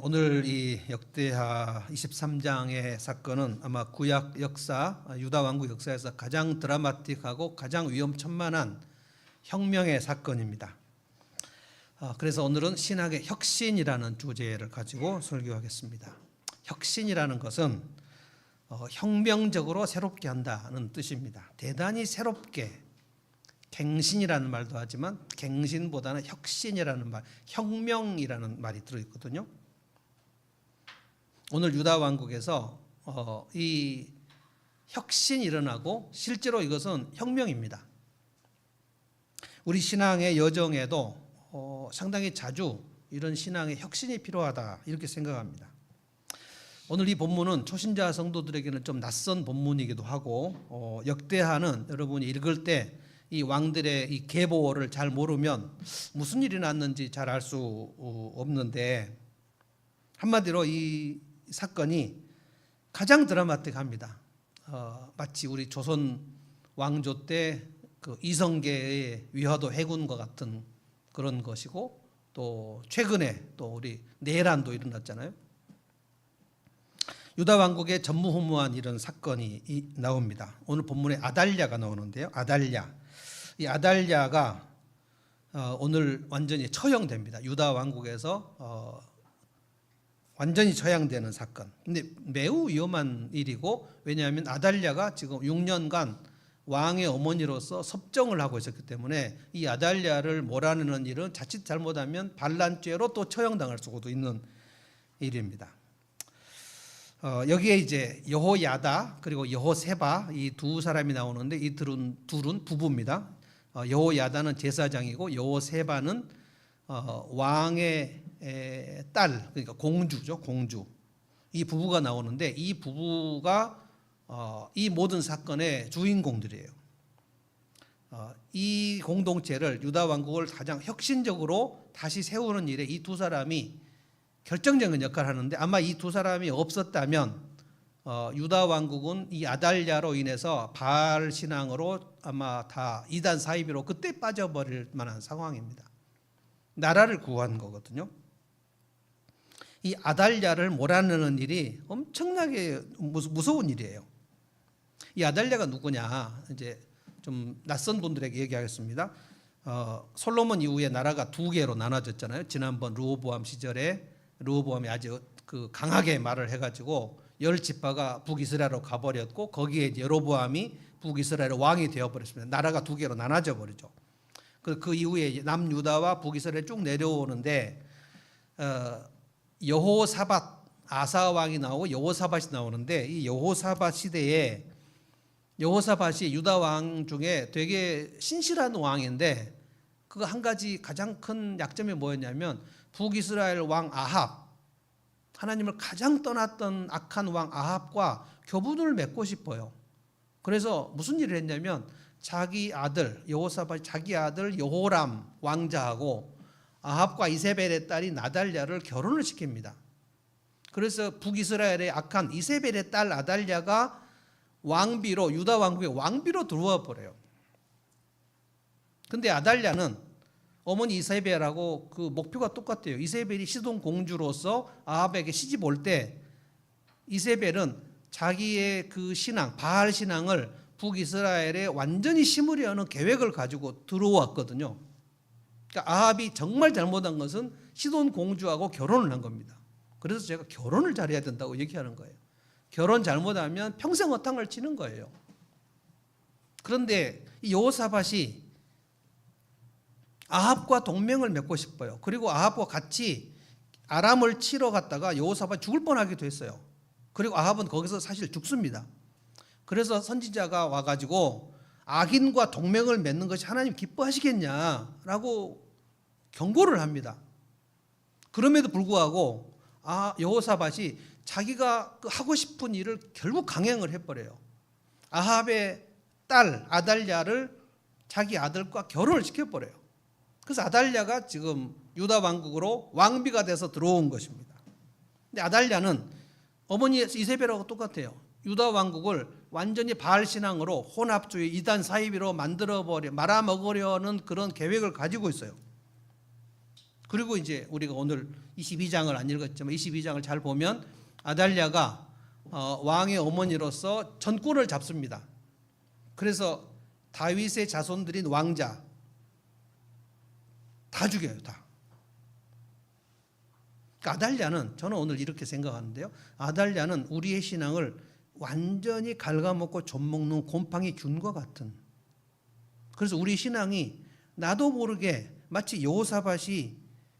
오늘 이 역대하 23장의 사건은 아마 구약 역사, 유다 왕국 역사에서 가장 드라마틱하고 가장 위험천만한 혁명의 사건입니다. 그래서 오늘은 신학의 혁신이라는 주제를 가지고 설교하겠습니다. 혁신이라는 것은 혁명적으로 새롭게 한다는 뜻입니다. 대단히 새롭게, 갱신이라는 말도 하지만 갱신보다는 혁신이라는 말, 혁명이라는 말이 들어있거든요. 오늘 유다 왕국에서 이 혁신이 일어나고 실제로 이것은 혁명입니다. 우리 신앙의 여정에도 상당히 자주 이런 신앙의 혁신이 필요하다 이렇게 생각합니다. 오늘 이 본문은 초신자 성도들에게는 좀 낯선 본문이기도 하고 역대하는 여러분이 읽을 때 이 왕들의 이 계보를 잘 모르면 무슨 일이 났는지 잘 알 수 없는데, 한마디로 이 사건이 가장 드라마틱합니다. 마치 우리 조선 왕조 때 그 이성계의 위화도 해군과 같은 그런 것이고, 또 최근에 또 우리 내란도 일어났잖아요. 유다 왕국의 전무후무한 이런 사건이 나옵니다. 오늘 본문에 아달랴가 나오는데요. 이 아달랴가 오늘 완전히 처형됩니다. 유다 왕국에서 완전히 처형되는 사건. 근데 매우 위험한 일이고, 왜냐하면 아달랴가 지금 6년간 왕의 어머니로서 섭정을 하고 있었기 때문에 이 아달랴를 몰아내는 일은 자칫 잘못하면 반란죄로 또 처형당할 수도 있는 일입니다. 여기에 이제 여호야다 그리고 여호세바 이 두 사람이 나오는데 이 둘은 부부입니다. 여호야다는 제사장이고 여호세바는 왕의 딸, 그러니까 공주죠, 공주. 이 부부가 나오는데 이 부부가 이 모든 사건의 주인공들이에요. 이 공동체를, 유다 왕국을 가장 혁신적으로 다시 세우는 일에 이 두 사람이 결정적인 역할을 하는데, 아마 이 두 사람이 없었다면 유다 왕국은 이 아달랴로 인해서 바알 신앙으로 아마 다 이단 사이비로 그때 빠져버릴 만한 상황입니다. 나라를 구한 거거든요. 이 아달랴를 몰아내는 일이 엄청나게 무서운 일이에요. 이 아달랴가 누구냐, 이제 좀 낯선 분들에게 얘기하겠습니다. 솔로몬 이후에 나라가 두 개로 나눠졌잖아요. 지난번 르호보암 시절에 르호보암이 아주 그 강하게 말을 해가지고 10지파가 북이스라엘로 가버렸고, 거기에 여로보암이 북이스라엘 왕이 되어버렸습니다. 나라가 두 개로 나눠져 버리죠. 그 이후에 남유다와 북이스라엘 쭉 내려오는데 여호사밧, 아사 왕이 나오고 여호사밧이 나오는데, 이 여호사밧 시대에 여호사밧이 유다 왕 중에 되게 신실한 왕인데, 그 한 가지 가장 큰 약점이 뭐였냐면 북이스라엘 왕 아합, 하나님을 가장 떠났던 악한 왕 아합과 교분을 맺고 싶어요. 그래서 무슨 일을 했냐면 자기 아들 여호사밧이 자기 아들 여호람 왕자하고 아합과 이세벨의 딸이 나달랴를 결혼을 시킵니다. 그래서 북이스라엘의 악한 이세벨의 딸 아달랴가 왕비로, 유다 왕국의 왕비로 들어와 버려요. 근데 아달랴는 어머니 이세벨하고 그 목표가 똑같아요. 이세벨이 시돈 공주로서 아합에게 시집 올 때 이세벨은 자기의 그 신앙, 바알 신앙을 북이스라엘에 완전히 심으려는 계획을 가지고 들어왔거든요. 그러니까 아합이 정말 잘못한 것은 시돈 공주하고 결혼을 한 겁니다. 그래서 제가 결혼을 잘해야 된다고 얘기하는 거예요. 결혼 잘못하면 평생 허탕을 치는 거예요. 그런데 이 여호사밧이 아합과 동맹을 맺고 싶어요. 그리고 아합과 같이 아람을 치러 갔다가 여호사밧 죽을 뻔하기도 했어요. 그리고 아합은 거기서 사실 죽습니다. 그래서 선지자가 와가지고 악인과 동맹을 맺는 것이 하나님 기뻐하시겠냐라고 경고를 합니다. 그럼에도 불구하고 여호사밧이 자기가 하고 싶은 일을 결국 강행을 해버려요. 아합의 딸 아달랴를 자기 아들과 결혼을 시켜버려요. 그래서 아달랴가 지금 유다 왕국으로 왕비가 돼서 들어온 것입니다. 근데 아달랴는 어머니 이세벨하고 똑같아요. 유다 왕국을 완전히 바알 신앙으로 혼합주의 이단 사이비로 말아먹으려는 그런 계획을 가지고 있어요. 그리고 이제 우리가 오늘 22장을 안 읽었지만 22장을 잘 보면 아달랴가 왕의 어머니로서 전권을 잡습니다. 그래서 다윗의 자손들인 왕자 다 죽여요. 다. 아달랴는 저는 오늘 이렇게 생각하는데요. 아달랴는 우리의 신앙을 완전히 갉아먹고 젖먹는 곰팡이 균과 같은, 그래서 우리 신앙이 나도 모르게 마치 여호사밧이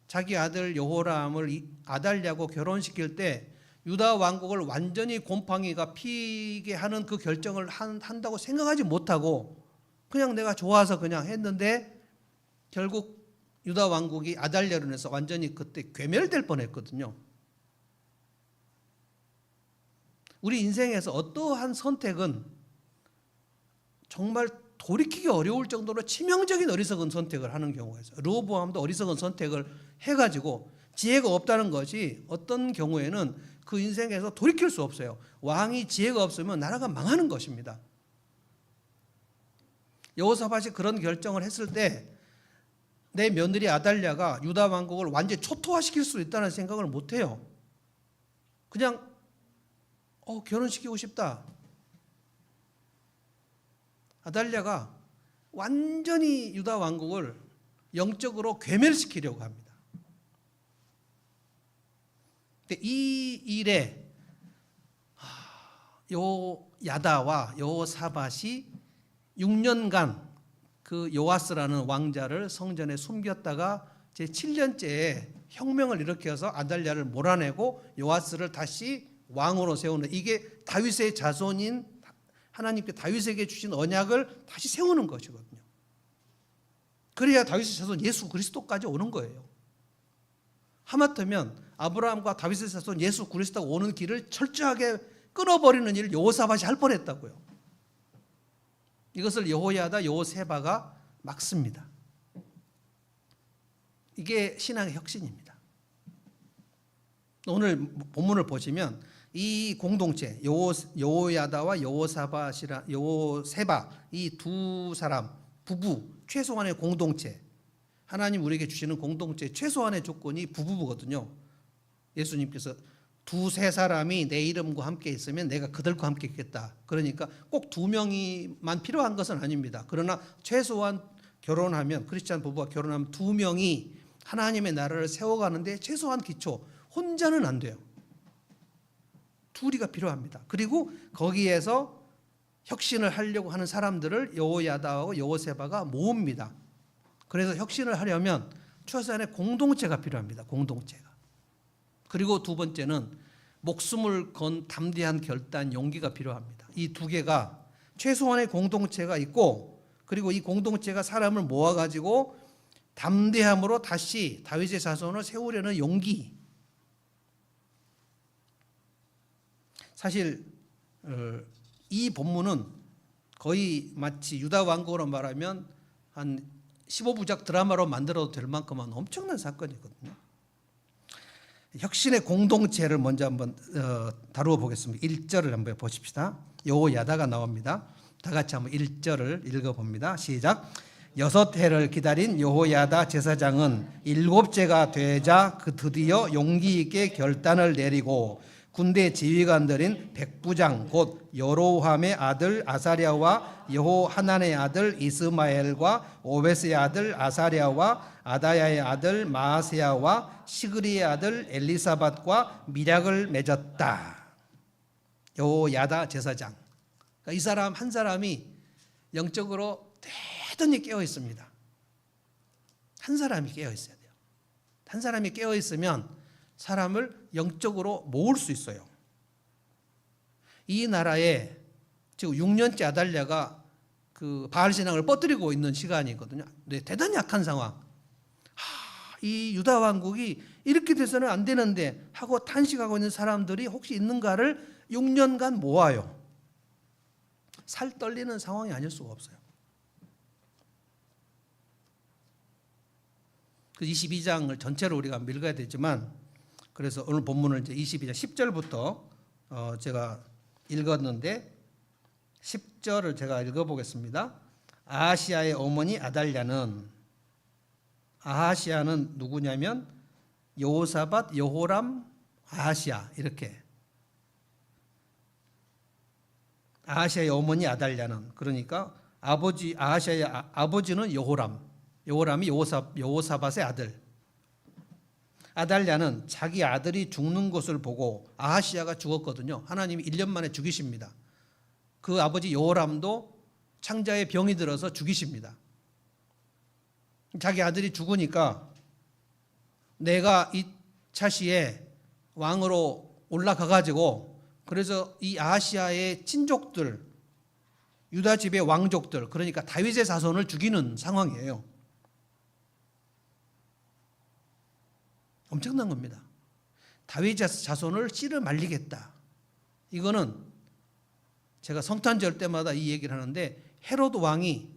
자기 아들 여호람을 아달랴하고 결혼시킬 때 유다 왕국을 완전히 곰팡이가 피게 하는 그 결정을 한다고 생각하지 못하고 그냥 내가 좋아서 그냥 했는데 결국 유다 왕국이 아달랴로 인해서 완전히 그때 괴멸될 뻔했거든요. 우리 인생에서 어떠한 선택은 정말 돌이키기 어려울 정도로 치명적인 어리석은 선택을 하는 경우가 있어요. 르호보암도 어리석은 선택을 해가지고 지혜가 없다는 것이 어떤 경우에는 그 인생에서 돌이킬 수 없어요. 왕이 지혜가 없으면 나라가 망하는 것입니다. 여호사밧이 그런 결정을 했을 때 내 며느리 아달랴가 유다 왕국을 완전히 초토화시킬 수 있다는 생각을 못해요. 그냥 결혼시키고 싶다. 아달랴가 완전히 유다 왕국을 영적으로 괴멸시키려고 합니다. 근데 이 일에 야다와 여호사밧이 6년간 그 요아스라는 왕자를 성전에 숨겼다가 제 7년째에 혁명을 일으켜서 아달랴를 몰아내고 요아스를 다시 왕으로 세우는, 이게 다윗의 자손인 하나님께 다윗에게 주신 언약을 다시 세우는 것이거든요. 그래야 다윗의 자손 예수 그리스도까지 오는 거예요. 하마터면 아브라함과 다윗의 자손 예수 그리스도가 오는 길을 철저하게 끊어버리는 일을 여호사밧이 할 뻔했다고요. 이것을 여호야다 여호세바가 막습니다. 이게 신앙의 혁신입니다. 오늘 본문을 보시면 이 공동체 여호야다와 여호세바 이 두 사람 부부 최소한의 공동체, 하나님 우리에게 주시는 공동체 최소한의 조건이 부부거든요. 예수님께서 두세 사람이 내 이름과 함께 있으면 내가 그들과 함께 있겠다. 그러니까 꼭 두 명이만 필요한 것은 아닙니다. 그러나 최소한 결혼하면, 크리스찬 부부가 결혼하면 두 명이 하나님의 나라를 세워가는데 최소한 기초, 혼자는 안 돼요. 둘이가 필요합니다. 그리고 거기에서 혁신을 하려고 하는 사람들을 여호야다하고 여호세바가 모읍니다. 그래서 혁신을 하려면 최소한의 공동체가 필요합니다. 공동체가. 그리고 두 번째는 목숨을 건 담대한 결단, 용기가 필요합니다. 이 두 개가 최소한의 공동체가 있고, 그리고 이 공동체가 사람을 모아가지고 담대함으로 다시 다윗의 자손을 세우려는 용기. 사실 이 본문은 거의 마치 유다 왕국으로 말하면 한 15부작 드라마로 만들어도 될 만큼은 엄청난 사건이거든요. 혁신의 공동체를 먼저 한번 다루어 보겠습니다. 1절을 한번 보십시다. 여호야다가 나옵니다. 다 같이 한번 1절을 읽어봅니다. 시작. 6해를 기다린 여호야다 제사장은 7째가 되자 그 드디어 용기 있게 결단을 내리고 군대 지휘관들인 백부장 곧 여로함의 아들 아사랴와 여호하난의 아들 이스마엘과 오베스의 아들 아사랴와 아다야의 아들 마아세야와 시그리의 아들 엘리사밧과 밀약을 맺었다. 여호야다 제사장. 그러니까 이 사람 한 사람이 영적으로 대단히 깨어 있습니다. 한 사람이 깨어 있어야 돼요. 한 사람이 깨어 있으면 사람을 영적으로 모을 수 있어요. 이 나라에 지금 6년째 아달랴가 그 바알 신앙을 뻗뜨리고 있는 시간이거든요. 네, 대단히 약한 상황. 이 유다 왕국이 이렇게 돼서는 안 되는데 하고 탄식하고 있는 사람들이 혹시 있는가를 6년간 모아요. 살 떨리는 상황이 아닐 수가 없어요. 그 22장을 전체로 우리가 읽어야 되지만, 그래서 오늘 본문을 이제 22장 10절부터 제가 읽었는데 10절을 제가 읽어보겠습니다. 아하시야의 어머니 아달랴는 아하시아는 누구냐면 여호사밧, 여호람, 아하시아 이렇게. 아하시아의 어머니 아달랴는 그러니까 아버지 아하시아의 아버지는 여호람, 여호람이 여호사밧의 아들. 아달랴는 자기 아들이 죽는 것을 보고 아하시아가 죽었거든요. 하나님이 1년 만에 죽이십니다. 그 아버지 여호람도 창자에 병이 들어서 죽이십니다. 자기 아들이 죽으니까 내가 이 차시에 왕으로 올라가 가지고 그래서 이 아하시아의 친족들, 유다 집의 왕족들, 그러니까 다윗의 자손을 죽이는 상황이에요. 엄청난 겁니다. 다윗의 자손을 씨를 말리겠다. 이거는 제가 성탄절 때마다 이 얘기를 하는데 헤롯 왕이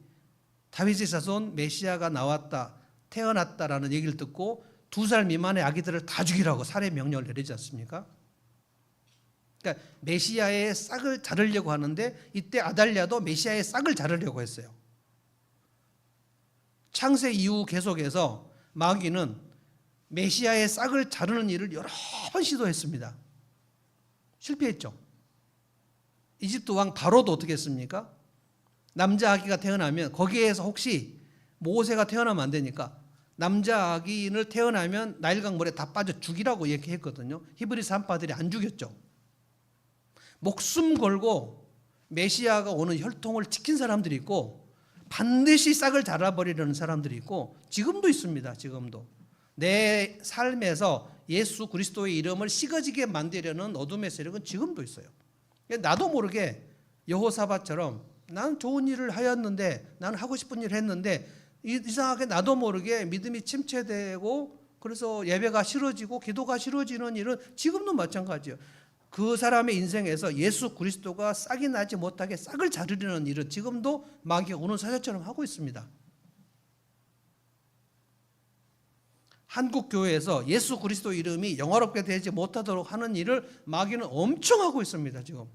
다윗의 자손 메시아가 나왔다, 태어났다라는 얘기를 듣고 2살 미만의 아기들을 다 죽이라고 살해 명령을 내리지 않습니까? 그러니까 메시아의 싹을 자르려고 하는데 이때 아달랴도 메시아의 싹을 자르려고 했어요. 창세 이후 계속해서 마귀는 메시아의 싹을 자르는 일을 여러 번 시도했습니다. 실패했죠. 이집트 왕 바로도 어떻게 했습니까? 남자 아기가 태어나면 거기에서 혹시 모세가 태어나면 안 되니까 남자 아기를 태어나면 나일강 물에 다 빠져 죽이라고 얘기했거든요. 히브리 산파들이 안 죽였죠. 목숨 걸고 메시아가 오는 혈통을 지킨 사람들이 있고 반드시 싹을 잘라버리려는 사람들이 있고 지금도 있습니다. 지금도. 내 삶에서 예수 그리스도의 이름을 시거지게 만들려는 어둠의 세력은 지금도 있어요. 나도 모르게 여호사밧처럼 나는 좋은 일을 하였는데 나는 하고 싶은 일을 했는데 이상하게 나도 모르게 믿음이 침체되고 그래서 예배가 싫어지고 기도가 싫어지는 일은 지금도 마찬가지예요. 그 사람의 인생에서 예수 그리스도가 싹이 나지 못하게 싹을 자르려는 일은 지금도 마귀가 오는 사자처럼 하고 있습니다. 한국 교회에서 예수 그리스도 이름이 영화롭게 되지 못하도록 하는 일을 마귀는 엄청 하고 있습니다. 지금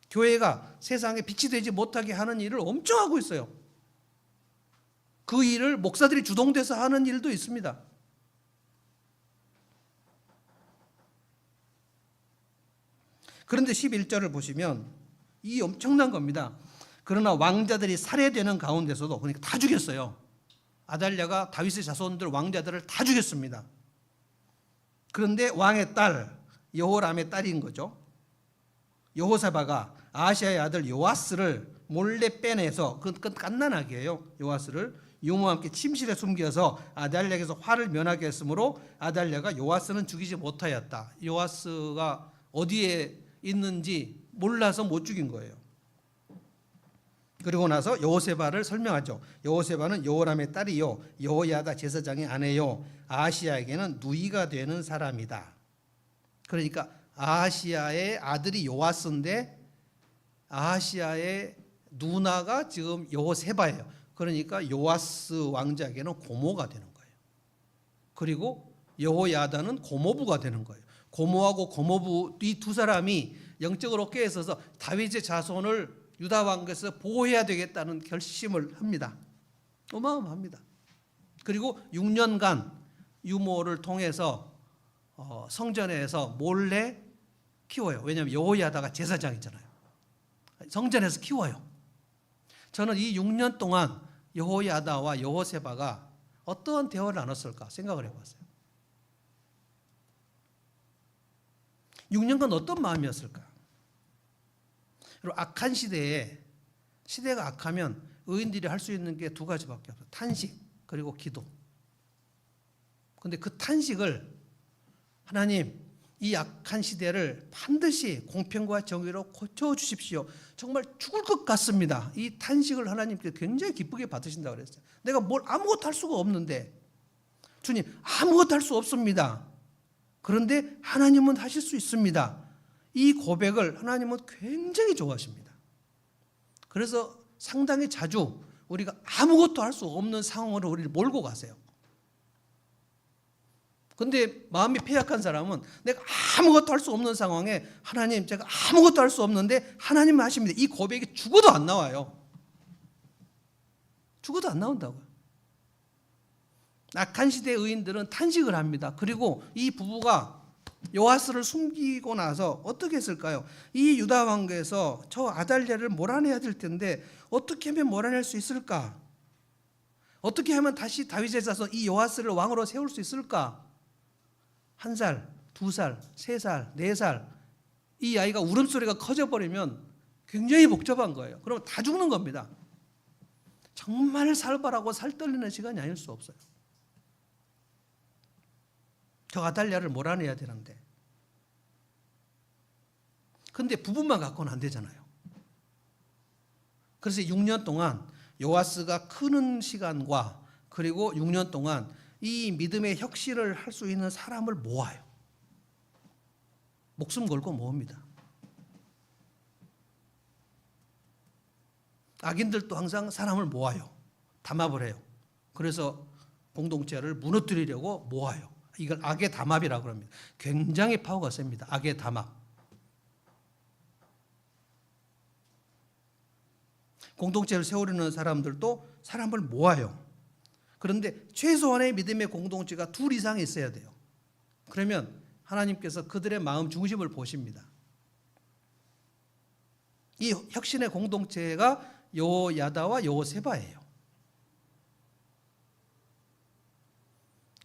교회가 세상에 빛이 되지 못하게 하는 일을 엄청 하고 있어요. 그 일을 목사들이 주동돼서 하는 일도 있습니다. 그런데 11절을 보시면 이 엄청난 겁니다. 그러나 왕자들이 살해되는 가운데서도 그러니까 다 죽였어요. 아달랴가 다윗의 자손들 왕자들을 다 죽였습니다. 그런데 왕의 딸 여호람의 딸인 거죠. 여호사밧가 아하시아의 아들 요아스를 몰래 빼내서 그건 갓난아기예요. 요아스를 유모와 함께 침실에 숨겨서 아달랴에게서 화를 면하게 했으므로 아달랴가 요아스는 죽이지 못하였다. 요아스가 어디에 있는지 몰라서 못 죽인 거예요. 그리고 나서 여호세바를 설명하죠. 여호세바는 여호람의 딸이요 여호야다 제사장의 아내요 아하시아에게는 누이가 되는 사람이다. 그러니까 아하시아의 아들이 요아스인데 아하시아의 누나가 지금 여호세바예요. 그러니까 요아스 왕자에게는 고모가 되는 거예요. 그리고 여호야다는 고모부가 되는 거예요. 고모하고 고모부 이 두 사람이 영적으로 깨어 있어서 다윗의 자손을 유다 왕국에서 보호해야 되겠다는 결심을 합니다. 어마어마합니다. 그리고 6년간 유모를 통해서 성전에서 몰래 키워요. 왜냐하면 여호야다가 제사장이잖아요. 성전에서 키워요. 저는 이 6년 동안 여호야다와 여호세바가 어떤 대화를 나눴을까 생각을 해봤어요. 6년간 어떤 마음이었을까? 그리고 악한 시대에 시대가 악하면 의인들이 할 수 있는 게 두 가지밖에 없어요. 탄식 그리고 기도. 그런데 그 탄식을 하나님 이 악한 시대를 반드시 공평과 정의로 고쳐주십시오. 정말 죽을 것 같습니다. 이 탄식을 하나님께 굉장히 기쁘게 받으신다고 그랬어요. 내가 뭘 아무것도 할 수가 없는데 주님 아무것도 할 수 없습니다. 그런데 하나님은 하실 수 있습니다. 이 고백을 하나님은 굉장히 좋아하십니다. 그래서 상당히 자주 우리가 아무것도 할 수 없는 상황으로 우리를 몰고 가세요. 그런데 마음이 패약한 사람은 내가 아무것도 할 수 없는 상황에 하나님 제가 아무것도 할 수 없는데 하나님은 하십니다. 이 고백이 죽어도 안 나와요. 죽어도 안 나온다고요. 악한 시대의 의인들은 탄식을 합니다. 그리고 이 부부가 요아스를 숨기고 나서 어떻게 했을까요? 이 유다 왕국에서 저 아달랴를 몰아내야 될 텐데 어떻게 하면 몰아낼 수 있을까? 어떻게 하면 다시 다윗에 있어서 이 요아스를 왕으로 세울 수 있을까? 1살, 2살, 3살, 4살 이 아이가 울음소리가 커져버리면 굉장히 복잡한 거예요. 그럼 다 죽는 겁니다. 정말 살벌하고 살떨리는 시간이 아닐 수 없어요. 저 아달랴를 몰아내야 되는데. 근데 부부만 갖고는 안 되잖아요. 그래서 6년 동안 요아스가 크는 시간과 그리고 6년 동안 이 믿음의 혁신을 할 수 있는 사람을 모아요. 목숨 걸고 모읍니다. 악인들도 항상 사람을 모아요. 담합을 해요. 그래서 공동체를 무너뜨리려고 모아요. 이걸 악의 담합이라고 합니다. 굉장히 파워가 셉니다. 악의 담합. 공동체를 세우려는 사람들도 사람을 모아요. 그런데 최소한의 믿음의 공동체가 2 이상이 있어야 돼요. 그러면 하나님께서 그들의 마음 중심을 보십니다. 이 혁신의 공동체가 여호야다와 여호세바예요.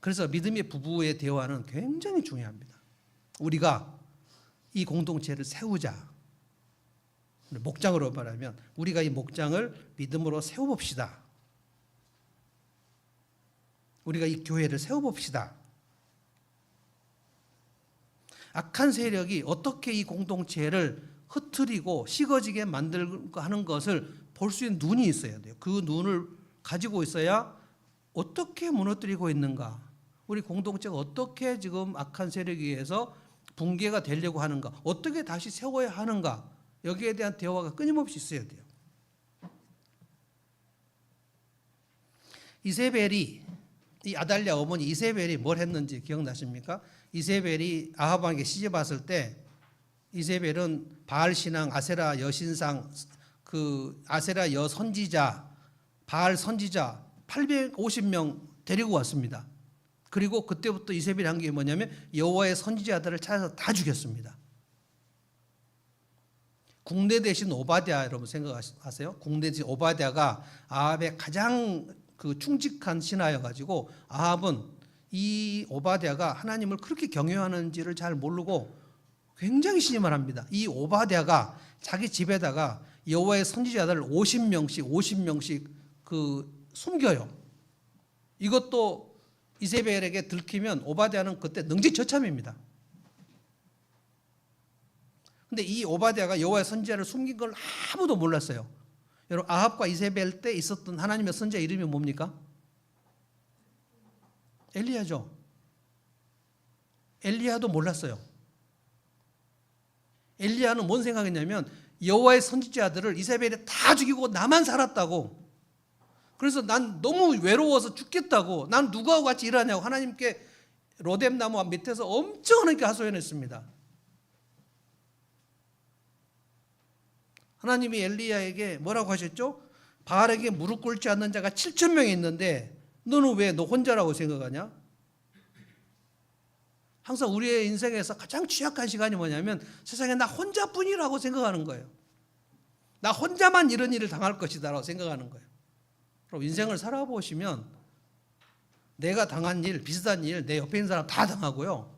그래서 믿음의 부부의 대화는 굉장히 중요합니다. 우리가 이 공동체를 세우자. 목장으로 말하면 우리가 이 목장을 믿음으로 세워봅시다. 우리가 이 교회를 세워봅시다. 악한 세력이 어떻게 이 공동체를 흐트리고 식어지게 만들고 하는 것을 볼 수 있는 눈이 있어야 돼요. 그 눈을 가지고 있어야 어떻게 무너뜨리고 있는가, 우리 공동체가 어떻게 지금 악한 세력에 의해서 붕괴가 되려고 하는가, 어떻게 다시 세워야 하는가, 여기에 대한 대화가 끊임없이 있어야 돼요. 이세벨이, 이 아달랴 어머니 이세벨이 뭘 했는지 기억나십니까? 이세벨이 아합 왕에게 시집 왔을 때 이세벨은 바알 신앙, 아세라 여신상, 그 아세라 여 선지자, 바알 선지자 850명 데리고 왔습니다. 그리고 그때부터 이세벨이 한 게 뭐냐면 여호와의 선지자들을 찾아서 다 죽였습니다. 국내 대신 오바댜, 여러분 생각하세요? 국내 대신 오바댜가 아합의 가장 그 충직한 신하여 가지고 아합은 이 오바댜가 하나님을 그렇게 경외하는지를 잘 모르고 굉장히 신임을 합니다. 이 오바댜가 자기 집에다가 여호와의 선지자들 50명씩 그 숨겨요. 이것도 이세벨에게 들키면 오바댜는 그때 능지처참입니다. 근데 이 오바댜가 여호와의 선지자를 숨긴 걸 아무도 몰랐어요. 여러분, 아합과 이세벨 때 있었던 하나님의 선지자 이름이 뭡니까? 엘리야죠. 엘리야도 몰랐어요. 엘리야는 뭔 생각했냐면 여호와의 선지자들을 이세벨이 다 죽이고 나만 살았다고. 그래서 난 너무 외로워서 죽겠다고, 난 누구하고 같이 일하냐고 하나님께 로뎀나무 밑에서 엄청 하나님께 하소연했습니다. 하나님이 엘리야에게 뭐라고 하셨죠? 바알에게 무릎 꿇지 않는 자가 7,000명이 있는데 너는 왜 너 혼자라고 생각하냐? 항상 우리의 인생에서 가장 취약한 시간이 뭐냐면 세상에 나 혼자뿐이라고 생각하는 거예요. 나 혼자만 이런 일을 당할 것이다라고 생각하는 거예요. 그럼 인생을 살아보시면 내가 당한 일, 비슷한 일 내 옆에 있는 사람 다 당하고요.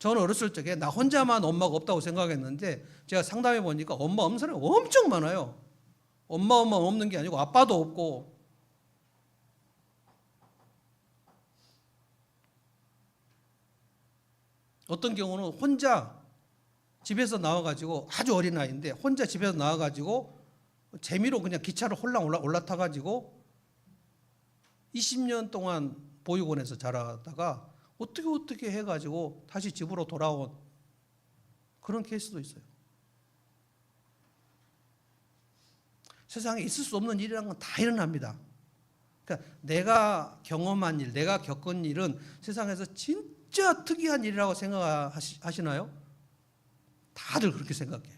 저는 어렸을 적에 나 혼자만 엄마가 없다고 생각했는데 제가 상담해 보니까 엄마 없는 사람이 엄청 많아요. 엄마만 없는 게 아니고 아빠도 없고. 어떤 경우는 혼자 집에서 나와가지고, 아주 어린 아이인데 혼자 집에서 나와가지고 재미로 그냥 기차를 홀랑 올라타가지고 20년 동안 보육원에서 자라다가 어떻게 해가지고 다시 집으로 돌아온 그런 케이스도 있어요. 세상에 있을 수 없는 일이라는 건 다 일어납니다. 그러니까 내가 경험한 일, 내가 겪은 일은 세상에서 진짜 특이한 일이라고 생각하시나요? 다들 그렇게 생각해요.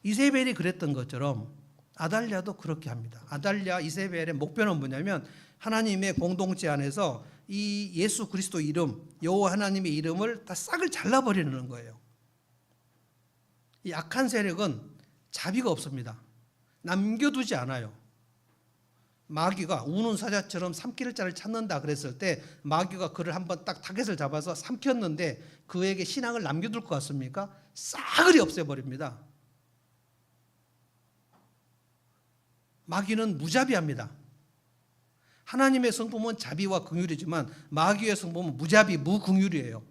이세벨이 그랬던 것처럼 아달랴도 그렇게 합니다. 아달랴, 이세벨의 목표는 뭐냐면 하나님의 공동체 안에서 이 예수 그리스도 이름, 여호와 하나님의 이름을 다 싹을 잘라버리는 거예요. 이 악한 세력은 자비가 없습니다. 남겨두지 않아요. 마귀가 우는 사자처럼 삼킬 자를 찾는다 그랬을 때 마귀가 그를 한번 딱 타겟을 잡아서 삼켰는데 그에게 신앙을 남겨둘 것 같습니까? 싸그리 없애버립니다. 마귀는 무자비합니다. 하나님의 성품은 자비와 긍휼이지만 마귀의 성품은 무자비, 무긍휼이에요.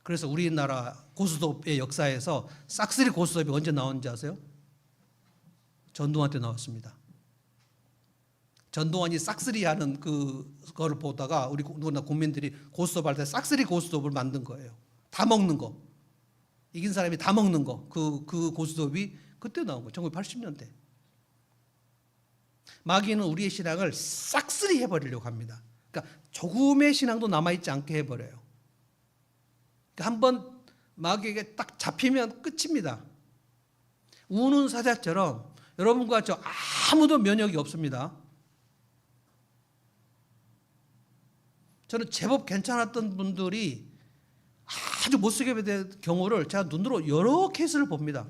그래서 우리나라 고스톱의 역사에서 싹쓸이 고스톱이 언제 나온지 아세요? 전두환 때 나왔습니다. 전두환이 싹쓸이 하는 그거를 보다가 우리 누구나 국민들이 고스톱 할 때 싹쓸이 고스톱을 만든 거예요. 다 먹는 거. 이긴 사람이 다 먹는 거. 그 고스톱이 그때 나온 거예요. 1980년대. 마귀는 우리의 신앙을 싹쓸이 해버리려고 합니다. 그러니까 조금의 신앙도 남아있지 않게 해버려요. 그러니까 한번 마귀에게 딱 잡히면 끝입니다. 우는 사자처럼 여러분과 저 아무도 면역이 없습니다. 저는 제법 괜찮았던 분들이 아주 못쓰게 된 경우를 제가 눈으로 여러 케이스를 봅니다.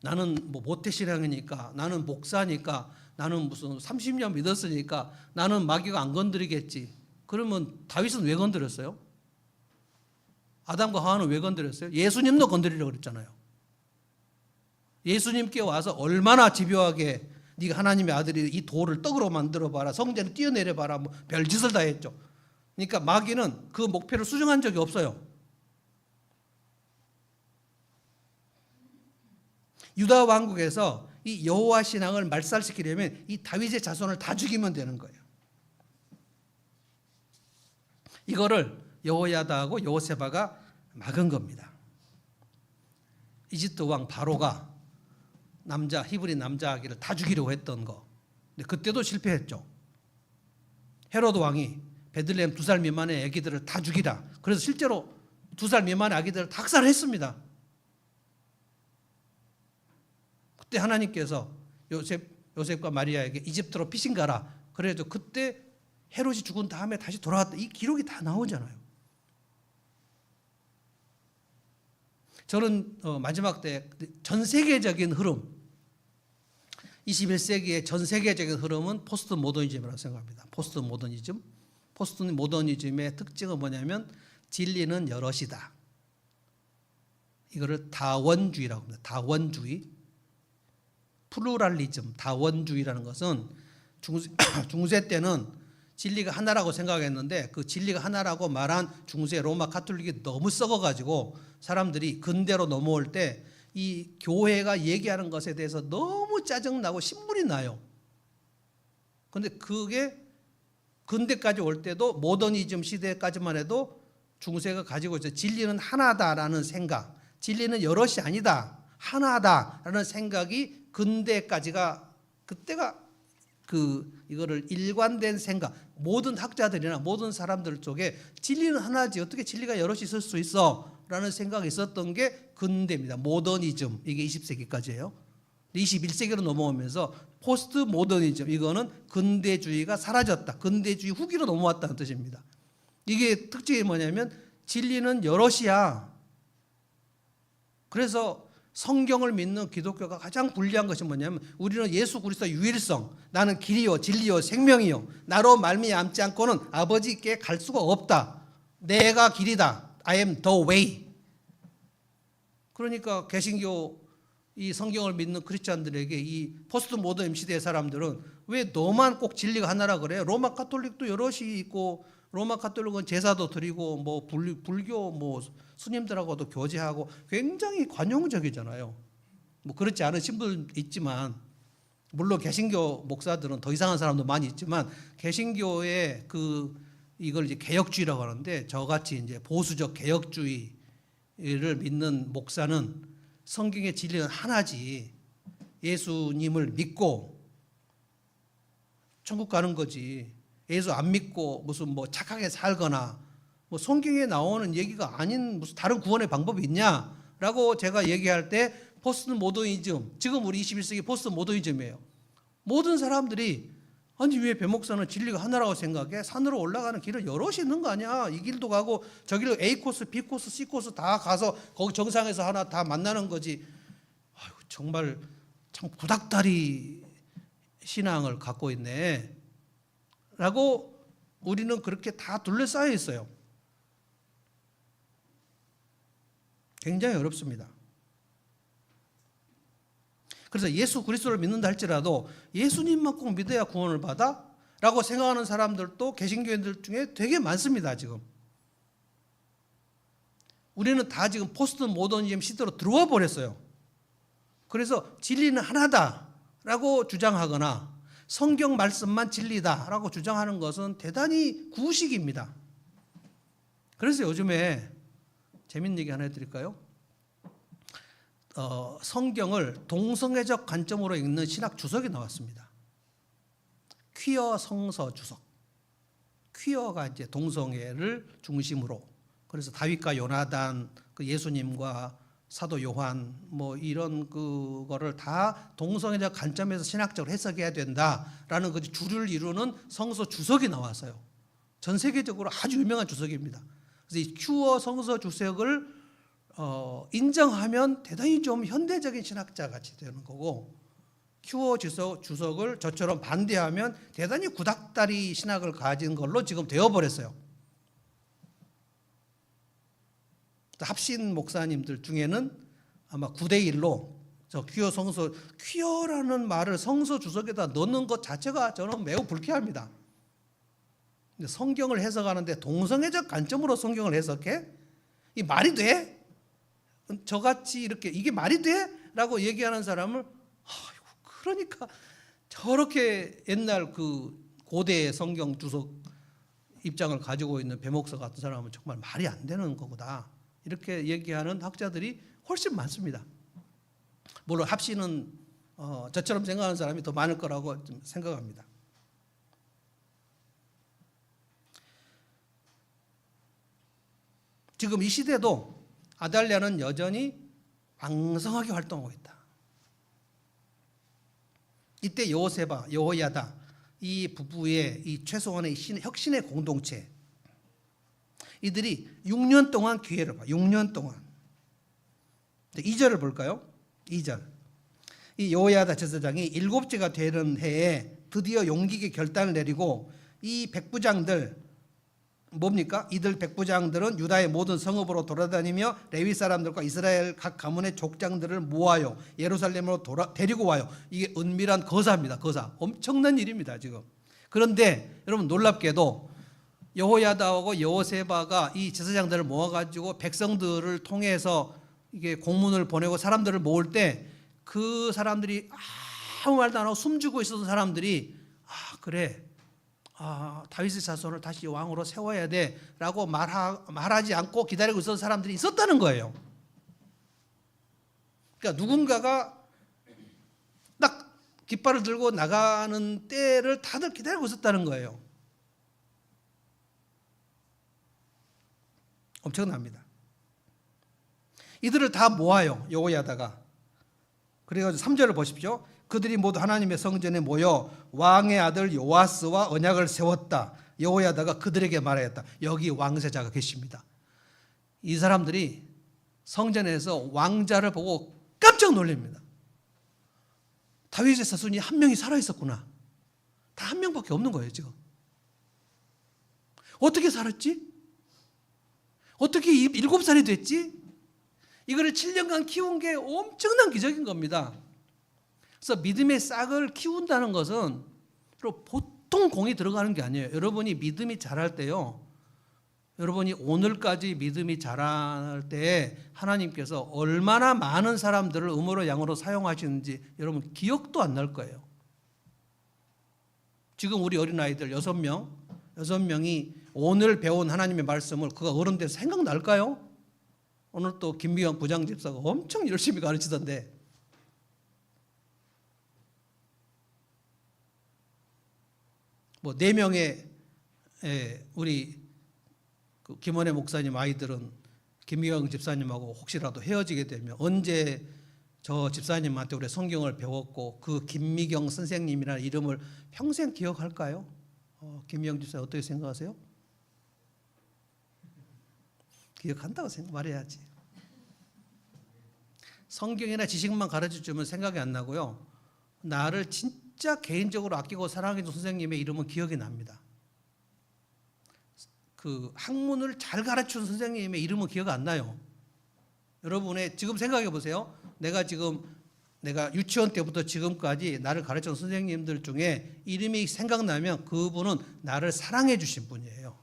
나는 뭐 모태신앙이니까, 나는 목사니까, 나는 무슨 30년 믿었으니까 나는 마귀가 안 건드리겠지. 그러면 다윗은 왜 건드렸어요? 아담과 하와는 왜 건드렸어요? 예수님도 건드리려고 그랬잖아요. 예수님께 와서 얼마나 집요하게 네가 하나님의 아들이 이 돌을 떡으로 만들어봐라, 성전을 뛰어내려봐라, 뭐 별짓을 다 했죠. 그러니까 마귀는 그 목표를 수정한 적이 없어요. 유다 왕국에서 이 여호와 신앙을 말살시키려면 이 다윗의 자손을 다 죽이면 되는 거예요. 이거를 여호야다하고 여호세바가 막은 겁니다. 이집트 왕 바로가 히브리 남자 아기를 다 죽이려고 했던 거. 근데 그때도 실패했죠. 헤로드 왕이 베들레헴 2살 미만의 아기들을 다 죽이라. 그래서 실제로 2살 미만의 아기들을 다 학살했습니다. 그때 하나님께서 요셉과 마리아에게 이집트로 피신 가라. 그래도 그때 헤롯이 죽은 다음에 다시 돌아왔다. 이 기록이 다 나오잖아요. 저는 마지막 때 전 세계적인 흐름, 21세기의 전 세계적인 흐름은 포스트 모더니즘이라고 생각합니다. 포스트 모더니즘의 특징은 뭐냐면 진리는 여럿이다. 이거를 다원주의라고 합니다. 다원주의, 플루랄리즘, 다원주의라는 것은 중세 때는 진리가 하나라고 생각했는데 그 진리가 하나라고 말한 중세 로마 가톨릭이 너무 썩어가지고 사람들이 근대로 넘어올 때 이 교회가 얘기하는 것에 대해서 너무 짜증나고 신물이 나요. 그런데 그게 근대까지 올 때도 모더니즘 시대까지만 해도 중세가 가지고 있어요. 진리는 하나다라는 생각, 진리는 여럿이 아니다, 하나다라는 생각이 근대까지가 그때가 이거를 일관된 생각, 모든 학자들이나 모든 사람들 쪽에 진리는 하나지 어떻게 진리가 여럿이 있을 수 있어? 라는 생각이 있었던 게 근대입니다. 모더니즘, 이게 20세기까지예요. 21세기로 넘어오면서 포스트 모더니즘, 이거는 근대주의가 사라졌다. 근대주의 후기로 넘어왔다는 뜻입니다. 이게 특징이 뭐냐면 진리는 여럿이야. 그래서 성경을 믿는 기독교가 가장 불리한 것이 뭐냐면 우리는 예수 그리스도의 유일성, 나는 길이요 진리요 생명이요, 나로 말미암지 않고는 아버지께 갈 수가 없다. 내가 길이다. I am the way. 그러니까 개신교 이 성경을 믿는 크리스찬들에게 이 포스트 모더니즘 시대의 사람들은 왜 너만 꼭 진리가 하나라 그래요? 로마 가톨릭도 여럿이 있고 로마 가톨릭은 제사도 드리고 뭐 불교 뭐 스님들하고도 교제하고 굉장히 관용적이잖아요. 뭐 그렇지 않은 신분 있지만 물론 개신교 목사들은 더 이상한 사람도 많이 있지만 개신교의 이걸 이제 개혁주의라고 하는데 저같이 이제 보수적 개혁주의를 믿는 목사는 성경의 진리는 하나지 예수님을 믿고 천국 가는 거지 예수 안 믿고 무슨 뭐 착하게 살거나 뭐 성경에 나오는 얘기가 아닌 무슨 다른 구원의 방법이 있냐라고 제가 얘기할 때 포스트 모더니즘, 지금 우리 21세기 포스트 모더니즘이에요. 모든 사람들이 아니 왜 배목사는 진리가 하나라고 생각해? 산으로 올라가는 길은 여럿이 있는 거 아니야? 이 길도 가고 저 길로 A 코스, B 코스, C 코스 다 가서 거기 정상에서 하나 다 만나는 거지. 아유, 정말 참 구닥다리 신앙을 갖고 있네 라고 우리는 그렇게 다 둘러싸여 있어요. 굉장히 어렵습니다. 그래서 예수 그리스도를 믿는다 할지라도 예수님만 꼭 믿어야 구원을 받아? 라고 생각하는 사람들도 개신교인들 중에 되게 많습니다. 지금 우리는 다 지금 포스트 모더니즘 시대로 들어와 버렸어요. 그래서 진리는 하나다 라고 주장하거나 성경 말씀만 진리다 라고 주장하는 것은 대단히 구식입니다. 그래서 요즘에 재밌는 얘기 하나 해드릴까요? 성경을 동성애적 관점으로 읽는 신학 주석이 나왔습니다. 퀴어 성서 주석. 퀴어가 이제 동성애를 중심으로, 그래서 다윗과 요나단, 그 예수님과 사도 요한 뭐 이런 그거를 다 동성애적 관점에서 신학적으로 해석해야 된다라는 그 주를 이루는 성서 주석이 나왔어요. 전 세계적으로 아주 유명한 주석입니다. 그래서 이 퀴어 성서 주석을 인정하면 대단히 좀 현대적인 신학자 같이 되는 거고, 퀴어 주석을 저처럼 반대하면 대단히 구닥다리 신학을 가진 걸로 지금 되어버렸어요. 합신 목사님들 중에는 아마 9대1로 저 퀴어 성서, 퀴어라는 말을 성서 주석에다 넣는 것 자체가 저는 매우 불쾌합니다. 성경을 해석하는데 동성애적 관점으로 성경을 해석해? 이 말이 돼? 저같이 이렇게 이게 말이 돼? 라고 얘기하는 사람을 아이고, 그러니까 저렇게 옛날 그 고대 성경 주석 입장을 가지고 있는 배목사 같은 사람은 정말 말이 안 되는 거구나, 이렇게 얘기하는 학자들이 훨씬 많습니다. 물론 합신은 저처럼 생각하는 사람이 더 많을 거라고 좀 생각합니다. 지금 이 시대도 아달랴는 여전히 왕성하게 활동하고 있다. 이때 여호세바, 여호야다 이 부부의 이 최소한의 혁신의 공동체, 이들이 6년 동안 기회를 봐. 6년 동안. 2절을 볼까요? 2절. 이 여호야다 제사장이 7째가 되는 해에 드디어 용기 있게 결단을 내리고 이 백부장들, 뭡니까? 이들 백부장들은 유다의 모든 성읍으로 돌아다니며 레위 사람들과 이스라엘 각 가문의 족장들을 모아요 예루살렘으로 데리고 와요. 이게 은밀한 거사입니다. 거사. 엄청난 일입니다. 지금. 그런데 여러분 놀랍게도 여호야다하고 여호세바가 이 제사장들을 모아가지고 백성들을 통해서 이게 공문을 보내고 사람들을 모을 때 그 사람들이 아무 말도 안 하고 숨죽고 있었던 사람들이 그래, 다윗의 자손을 다시 왕으로 세워야 돼라고 말하지 않고 기다리고 있었던 사람들이 있었다는 거예요. 그러니까 누군가가 딱 깃발을 들고 나가는 때를 다들 기다리고 있었다는 거예요. 엄청납니다. 이들을 다 모아요, 여호야다가. 그래가지고 3절을 보십시오. 그들이 모두 하나님의 성전에 모여 왕의 아들 요아스와 언약을 세웠다. 여호야다가 그들에게 말하였다. 여기 왕세자가 계십니다. 이 사람들이 성전에서 왕자를 보고 깜짝 놀랍니다. 다윗의 자손이 한 명이 살아있었구나. 다 한 명밖에 없는 거예요 지금. 어떻게 살았지? 어떻게 7살이 됐지? 이거를 7년간 키운 게 엄청난 기적인 겁니다. 그래서 믿음의 싹을 키운다는 것은 보통 공이 들어가는 게 아니에요. 여러분이 믿음이 자랄 때요, 여러분이 오늘까지 믿음이 자랄 때 하나님께서 얼마나 많은 사람들을 음으로 양으로 사용하시는지 여러분 기억도 안 날 거예요. 지금 우리 어린아이들 6명이 오늘 배운 하나님의 말씀을 그가 어른 돼서 생각날까요? 오늘 또 김미영 부장집사가 엄청 열심히 가르치던데 뭐 4명의 우리 그 김원혜 목사님 아이들은 김미경 집사님하고 혹시라도 헤어지게 되면 언제 저 집사님한테 우리 성경을 배웠고 그 김미경 선생님이라는 이름을 평생 기억할까요? 김미경 집사님 어떻게 생각하세요? 기억한다고 말해야지. 성경이나 지식만 가르쳐주면 생각이 안 나고요. 나를 진짜 개인적으로 아끼고 사랑해준 선생님의 이름은 기억이 납니다. 그 학문을 잘 가르쳐준 선생님의 이름은 기억 안 나요. 여러분의 지금 생각해 보세요. 내가 유치원 때부터 지금까지 나를 가르쳐준 선생님들 중에 이름이 생각나면 그분은 나를 사랑해 주신 분이에요.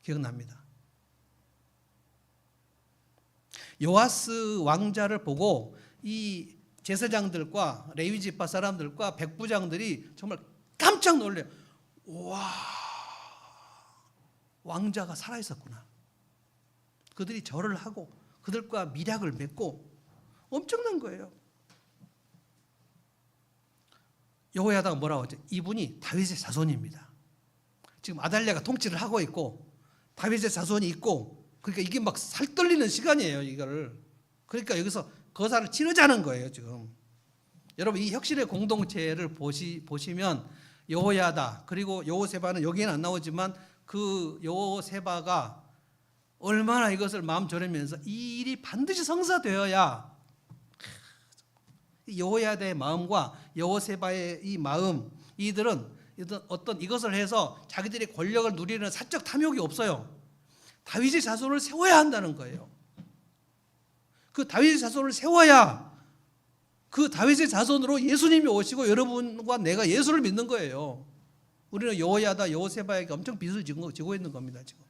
기억납니다. 요아스 왕자를 보고 이 제사장들과 레위 지파 사람들과 백부장들이 정말 깜짝 놀래요. 와, 왕자가 살아있었구나. 그들이 절을 하고 그들과 밀약을 맺고 엄청난 거예요. 여호야다가 뭐라고 하죠? 이분이 다윗의 자손입니다. 지금 아달랴가 통치를 하고 있고 다윗의 자손이 있고, 그러니까 이게 막 살떨리는 시간이에요, 이거를. 그러니까 여기서 거사를 치르자는 거예요, 지금. 여러분, 이 혁신의 공동체를 보시면 여호야다 그리고 여호세바는 여기에는 안 나오지만 그 여호세바가 얼마나 이것을 마음 졸이면서 이 일이 반드시 성사되어야, 여호야다의 마음과 여호세바의 이 마음, 이들은 어떤 이것을 해서 자기들의 권력을 누리는 사적 탐욕이 없어요. 다윗의 자손을 세워야 한다는 거예요. 그 다윗의 자손을 세워야 그 다윗의 자손으로 예수님이 오시고 여러분과 내가 예수를 믿는 거예요. 우리는 여호야다 여호세바에게 엄청 빚을 지고 있는 겁니다, 지금.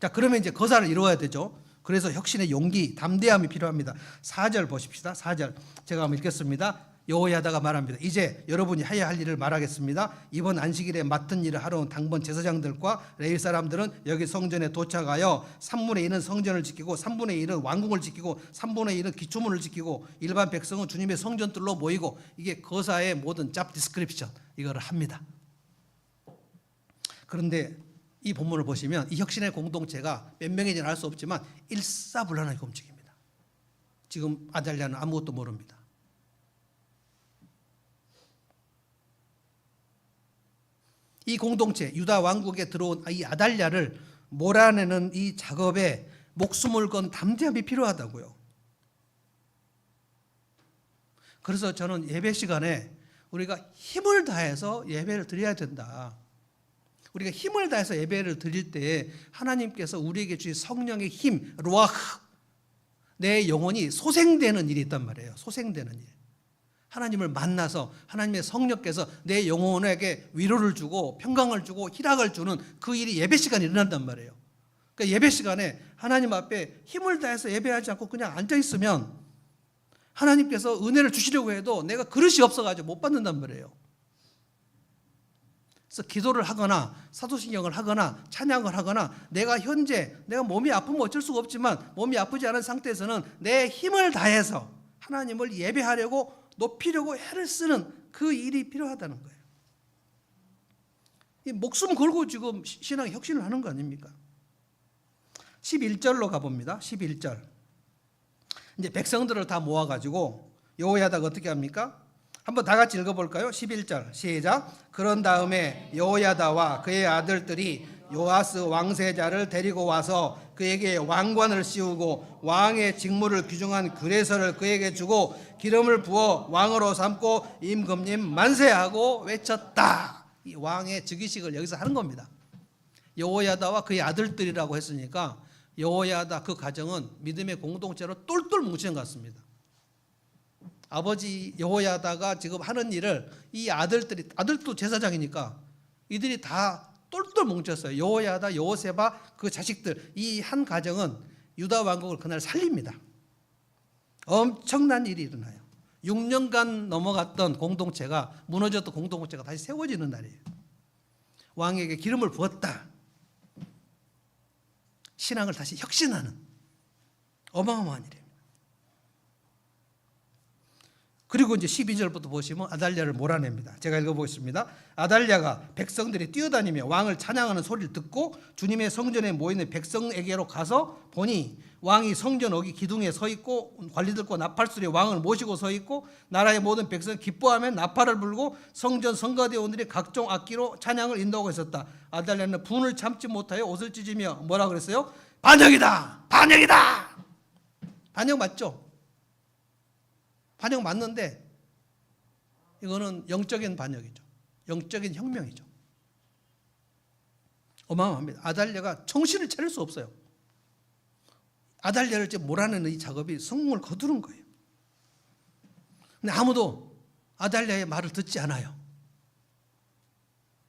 자, 그러면 이제 거사를 이루어야 되죠. 그래서 혁신의 용기, 담대함이 필요합니다. 4절 보십시다. 4절 제가 한번 읽겠습니다. 여호야다가 말합니다. 이제 여러분이 해야 할 일을 말하겠습니다. 이번 안식일에 맡은 일을 하러 온 당번 제사장들과 레위 사람들은 여기 성전에 도착하여 3분의 1은 성전을 지키고 3분의 1은 왕궁을 지키고 3분의 1은 기초문을 지키고 일반 백성은 주님의 성전들로 모이고, 이게 거사의 모든 잡 디스크립션 이거를 합니다. 그런데 이 본문을 보시면 이 혁신의 공동체가 몇 명인지는 알 수 없지만 일사불란하게 움직입니다. 지금 아달랴는 아무것도 모릅니다. 이 공동체, 유다 왕국에 들어온 이 아달랴를 몰아내는 이 작업에 목숨을 건 담대함이 필요하다고요. 그래서 저는 예배 시간에 우리가 힘을 다해서 예배를 드려야 된다. 우리가 힘을 다해서 예배를 드릴 때 하나님께서 우리에게 주신 성령의 힘, 루아흐, 내 영혼이 소생되는 일이 있단 말이에요. 소생되는 일. 하나님을 만나서 하나님의 성령께서 내 영혼에게 위로를 주고 평강을 주고 희락을 주는 그 일이 예배 시간에 일어난단 말이에요. 그러니까 예배 시간에 하나님 앞에 힘을 다해서 예배하지 않고 그냥 앉아 있으면 하나님께서 은혜를 주시려고 해도 내가 그릇이 없어가지고 못 받는단 말이에요. 그래서 기도를 하거나 사도신경을 하거나 찬양을 하거나 내가 몸이 아프면 어쩔 수가 없지만 몸이 아프지 않은 상태에서는 내 힘을 다해서 하나님을 예배하려고 높이려고 애를 쓰는 그 일이 필요하다는 거예요. 이 목숨 걸고 지금 신앙의 혁신을 하는 거 아닙니까? 11절로 가봅니다. 11절. 이제 백성들을 다 모아가지고 여호야다가 어떻게 합니까? 한번 다 같이 읽어볼까요? 11절 시작. 그런 다음에 여호야다와 그의 아들들이 요아스 왕세자를 데리고 와서 그에게 왕관을 씌우고 왕의 직무를 규정한 규례서를 그에게 주고 기름을 부어 왕으로 삼고 임금님 만세하고 외쳤다. 이 왕의 즉위식을 여기서 하는 겁니다. 여호야다와 그의 아들들이라고 했으니까 여호야다 그 가정은 믿음의 공동체로 똘똘 뭉치는 것 같습니다. 아버지 여호야다가 지금 하는 일을 이 아들도 제사장이니까 이들이 다 똘똘 뭉쳤어요. 여호야다, 여호세바 그 자식들, 이 한 가정은 유다 왕국을 그날 살립니다. 엄청난 일이 일어나요. 6년간 넘어갔던 공동체가, 무너졌던 공동체가 다시 세워지는 날이에요. 왕에게 기름을 부었다. 신앙을 다시 혁신하는 어마어마한 일입니다. 그리고 이제 12절부터 보시면 아달랴를 몰아냅니다. 제가 읽어보겠습니다. 아달랴가 백성들이 뛰어다니며 왕을 찬양하는 소리를 듣고 주님의 성전에 모이는 백성에게로 가서 보니 왕이 성전 어기 기둥에 서 있고 관리들과 나팔소리에 왕을 모시고 서 있고 나라의 모든 백성이 기뻐하며 나팔을 불고 성전 성가대원들이 각종 악기로 찬양을 인도하고 있었다. 아달랴는 분을 참지 못하여 옷을 찢으며 뭐라 그랬어요? 반역이다! 반역이다! 반역 맞죠? 반역 맞는데 이거는 영적인 반역이죠. 영적인 혁명이죠. 어마어마합니다. 아달랴가 정신을 차릴 수 없어요. 아달랴를 몰아내는 이 작업이 성공을 거두는 거예요. 근데 아무도 아달랴의 말을 듣지 않아요.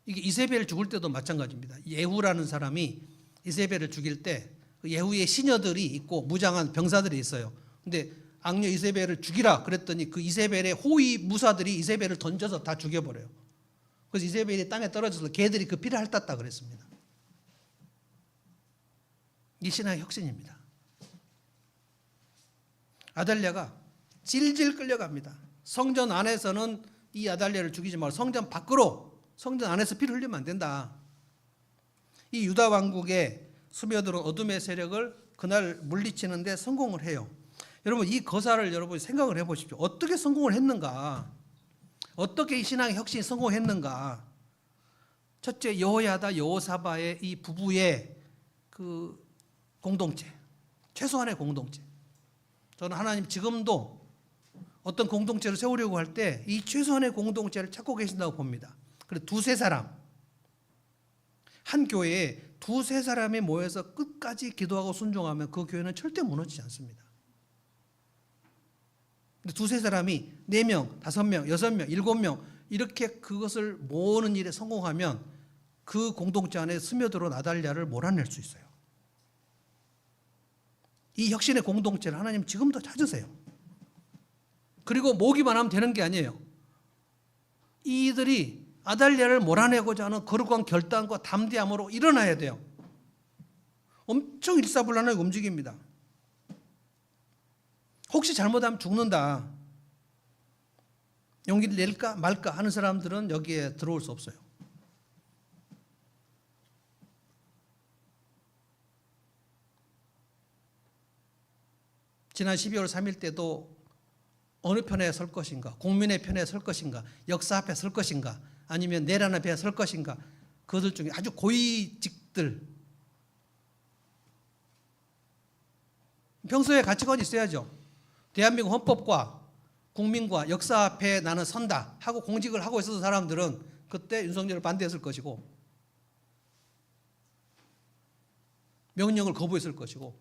이게 이세벨 죽을 때도 마찬가지입니다. 예후라는 사람이 이세벨을 죽일 때 예후의 시녀들이 있고 무장한 병사들이 있어요. 근데 악녀 이세벨을 죽이라 그랬더니 그 이세벨의 호위 무사들이 이세벨을 던져서 다 죽여버려요. 그래서 이세벨이 땅에 떨어져서 개들이 그 피를 핥았다 그랬습니다. 이 신앙의 혁신입니다. 아달랴가 질질 끌려갑니다. 성전 안에서는 이 아달랴를 죽이지 말고 성전 밖으로, 성전 안에서 피를 흘리면 안 된다. 이 유다 왕국에 스며들은 어둠의 세력을 그날 물리치는데 성공을 해요. 여러분 이 거사를 여러분이 생각을 해보십시오. 어떻게 성공을 했는가? 어떻게 이 신앙의 혁신이 성공했는가? 첫째, 여호야다 여호사바의 이 부부의 그 공동체, 최소한의 공동체. 저는 하나님 지금도 어떤 공동체를 세우려고 할 때 이 최소한의 공동체를 찾고 계신다고 봅니다. 그래서 두세 사람, 한 교회에 두세 사람이 모여서 끝까지 기도하고 순종하면 그 교회는 절대 무너지지 않습니다. 근데 두세 사람이 4명, 5명, 6명, 7명 이렇게 그것을 모으는 일에 성공하면 그 공동체 안에 스며들어 아달랴를 몰아낼 수 있어요. 이 혁신의 공동체를 하나님 지금도 찾으세요. 그리고 모으기만 하면 되는 게 아니에요. 이들이 아달랴를 몰아내고자 하는 거룩한 결단과 담대함으로 일어나야 돼요. 엄청 일사불란하게 움직입니다. 혹시 잘못하면 죽는다. 용기를 낼까 말까 하는 사람들은 여기에 들어올 수 없어요. 지난 12월 3일 때도 어느 편에 설 것인가, 국민의 편에 설 것인가, 역사 앞에 설 것인가, 아니면 내란 앞에 설 것인가, 그들 중에 아주 고위직들, 평소에 가치관이 있어야죠. 대한민국 헌법과 국민과 역사 앞에 나는 선다 하고 공직을 하고 있었던 사람들은 그때 윤석열을 반대했을 것이고 명령을 거부했을 것이고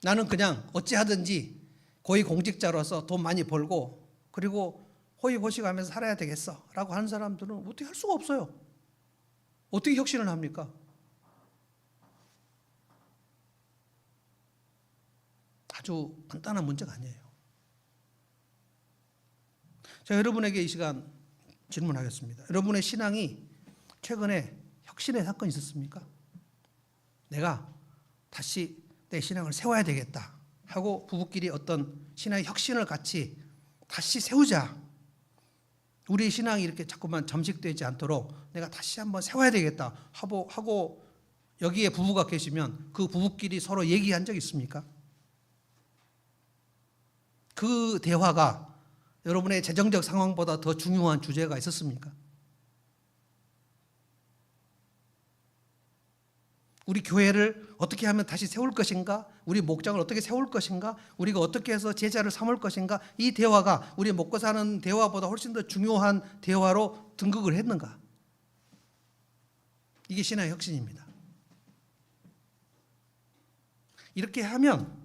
나는 그냥 어찌하든지 고위공직자로서 돈 많이 벌고 그리고 호의호식하면서 살아야 되겠어 라고 하는 사람들은 어떻게 할 수가 없어요. 어떻게 혁신을 합니까? 아주 간단한 문제가 아니에요. 자, 여러분에게 이 시간 질문하겠습니다. 여러분의 신앙이 최근에 혁신의 사건이 있었습니까? 내가 다시 내 신앙을 세워야 되겠다 하고 부부끼리 어떤 신앙의 혁신을 같이 다시 세우자. 우리 신앙이 이렇게 자꾸만 잠식되지 않도록 내가 다시 한번 세워야 되겠다 하고 여기에 부부가 계시면 그 부부끼리 서로 얘기한 적 있습니까? 그 대화가 여러분의 재정적 상황보다 더 중요한 주제가 있었습니까? 우리 교회를 어떻게 하면 다시 세울 것인가? 우리 목장을 어떻게 세울 것인가? 우리가 어떻게 해서 제자를 삼을 것인가? 이 대화가 우리 먹고 사는 대화보다 훨씬 더 중요한 대화로 등극을 했는가? 이게 신앙의 혁신입니다. 이렇게 하면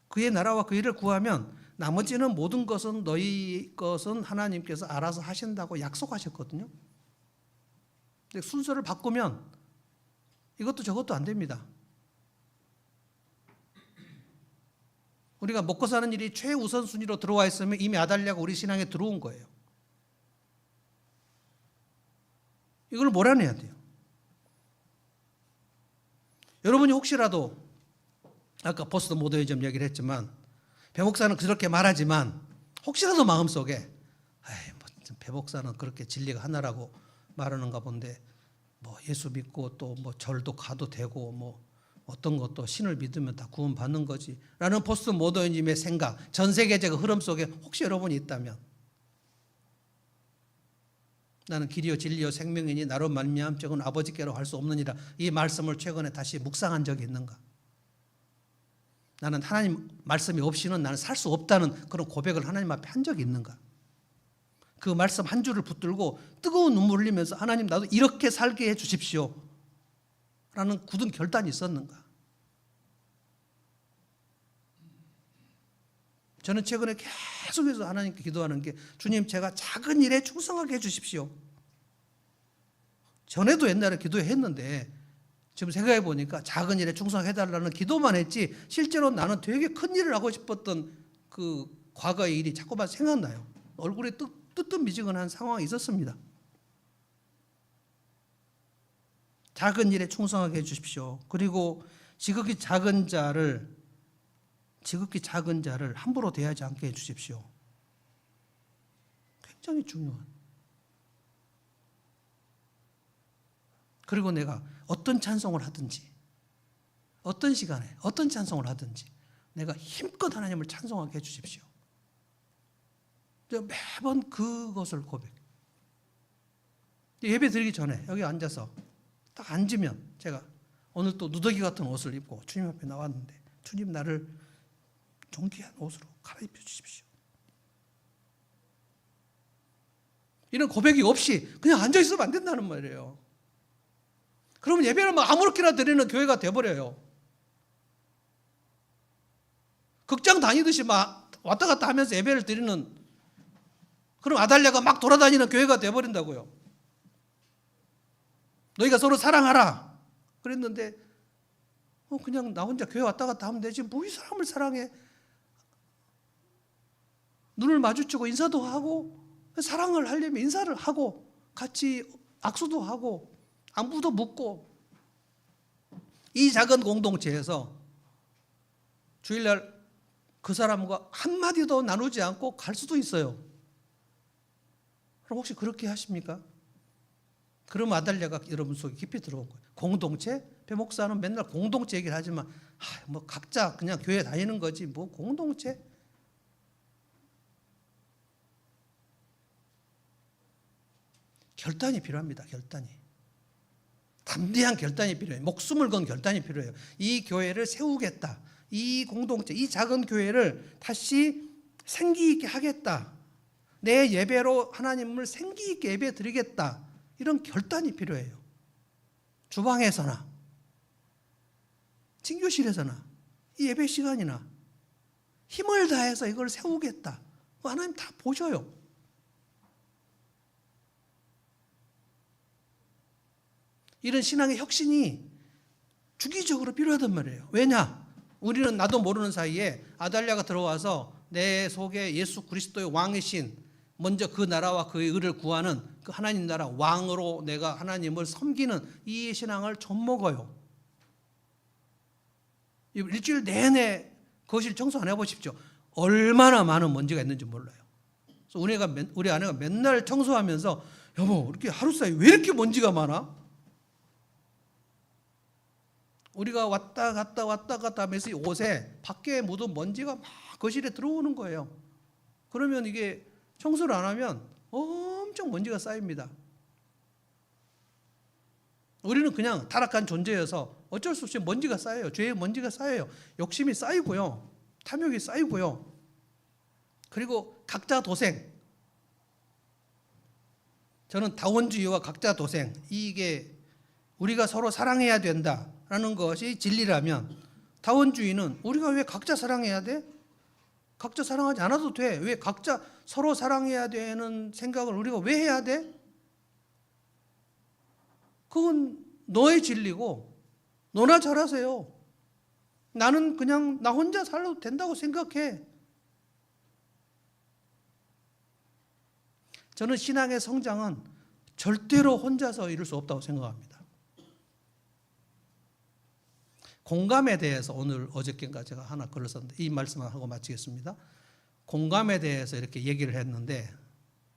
그의 나라와 그 일을 구하면 나머지는 모든 것은 너희 것은 하나님께서 알아서 하신다고 약속하셨거든요. 근데 순서를 바꾸면 이것도 저것도 안 됩니다. 우리가 먹고 사는 일이 최우선순위로 들어와 있으면 이미 아달랴가 우리 신앙에 들어온 거예요. 이걸 몰아내야 돼요. 여러분이 혹시라도 아까 포스트 모더니즘 얘기를 했지만 배 목사는 그렇게 말하지만 혹시라도 마음속에 뭐 배 목사는 그렇게 진리가 하나라고 말하는가 본데 뭐 예수 믿고 또 뭐 절도 가도 되고 뭐 어떤 것도 신을 믿으면 다 구원 받는 거지 라는 포스트 모더니즘의 생각, 전 세계적 흐름 속에 혹시 여러분이 있다면 나는 길이요 진리요 생명이니 나로 말미암 적은 아버지께로 할 수 없느니라 이 말씀을 최근에 다시 묵상한 적이 있는가? 나는 하나님 말씀이 없이는 나는 살 수 없다는 그런 고백을 하나님 앞에 한 적이 있는가? 그 말씀 한 줄을 붙들고 뜨거운 눈물 흘리면서 하나님 나도 이렇게 살게 해 주십시오 라는 굳은 결단이 있었는가? 저는 최근에 계속해서 하나님께 기도하는 게 주님 제가 작은 일에 충성하게 해 주십시오. 전에도 옛날에 기도했는데 지금 생각해 보니까 작은 일에 충성해 달라는 기도만 했지 실제로 나는 되게 큰 일을 하고 싶었던 그 과거의 일이 자꾸만 생각나요. 얼굴에 뜨뜻미지근한 상황이 있었습니다. 작은 일에 충성하게 해주십시오. 그리고 지극히 작은 자를 함부로 대하지 않게 해주십시오. 굉장히 중요한. 그리고 내가 어떤 찬송을 하든지 어떤 시간에 어떤 찬송을 하든지 내가 힘껏 하나님을 찬송하게 해주십시오. 매번 그것을 고백. 예배 드리기 전에 여기 앉아서 딱 앉으면 제가 오늘 또 누더기 같은 옷을 입고 주님 앞에 나왔는데 주님 나를 존귀한 옷으로 갈아입혀 주십시오. 이런 고백이 없이 그냥 앉아있으면 안 된다는 말이에요. 그러면 예배를 막 아무렇게나 드리는 교회가 돼버려요. 극장 다니듯이 막 왔다 갔다 하면서 예배를 드리는 그럼 아달랴가 막 돌아다니는 교회가 돼버린다고요. 너희가 서로 사랑하라 그랬는데 그냥 나 혼자 교회 왔다 갔다 하면 되지 뭐 이 사람을 사랑해. 눈을 마주치고 인사도 하고 사랑을 하려면 인사를 하고 같이 악수도 하고 안부도 묻고 이 작은 공동체에서 주일날 그 사람과 한마디도 나누지 않고 갈 수도 있어요. 그럼 혹시 그렇게 하십니까? 그럼 아달랴가 여러분 속에 깊이 들어온 거예요. 공동체? 배 목사는 맨날 공동체 얘기를 하지만 뭐 각자 그냥 교회 다니는 거지 뭐 공동체? 결단이 필요합니다. 결단이. 담대한 결단이 필요해요. 목숨을 건 결단이 필요해요. 이 교회를 세우겠다. 이 공동체, 이 작은 교회를 다시 생기 있게 하겠다. 내 예배로 하나님을 생기 있게 예배 드리겠다. 이런 결단이 필요해요. 주방에서나 친교실에서나 이 예배 시간이나 힘을 다해서 이걸 세우겠다. 하나님 다 보셔요. 이런 신앙의 혁신이 주기적으로 필요하단 말이에요. 왜냐? 우리는 나도 모르는 사이에 아달랴가 들어와서 내 속에 예수 그리스도의 왕이신 먼저 그 나라와 그의 의를 구하는 그 하나님 나라 왕으로 내가 하나님을 섬기는 이 신앙을 좀 먹어요. 일주일 내내 거실 청소 안 해보십시오. 얼마나 많은 먼지가 있는지 몰라요. 그래서 우리 아내가 맨날 청소하면서 여보 이렇게 하루 사이에 왜 이렇게 먼지가 많아? 우리가 왔다 갔다 하면서 옷에 밖에 묻은 먼지가 막 거실에 들어오는 거예요. 그러면 이게 청소를 안 하면 엄청 먼지가 쌓입니다. 우리는 그냥 타락한 존재여서 어쩔 수 없이 먼지가 쌓여요. 죄의 먼지가 쌓여요. 욕심이 쌓이고요. 탐욕이 쌓이고요. 그리고 각자 도생. 저는 다원주의와 각자 도생. 이게 우리가 서로 사랑해야 된다라는 것이 진리라면 다원주의는 우리가 왜 각자 사랑해야 돼? 각자 사랑하지 않아도 돼. 왜 각자 서로 사랑해야 되는 생각을 우리가 왜 해야 돼? 그건 너의 진리고 너나 잘하세요. 나는 그냥 나 혼자 살아도 된다고 생각해. 저는 신앙의 성장은 절대로 혼자서 이룰 수 없다고 생각합니다. 공감에 대해서 오늘 어저께인가 제가 하나 글을 썼는데 이 말씀을 하고 마치겠습니다. 공감에 대해서 이렇게 얘기를 했는데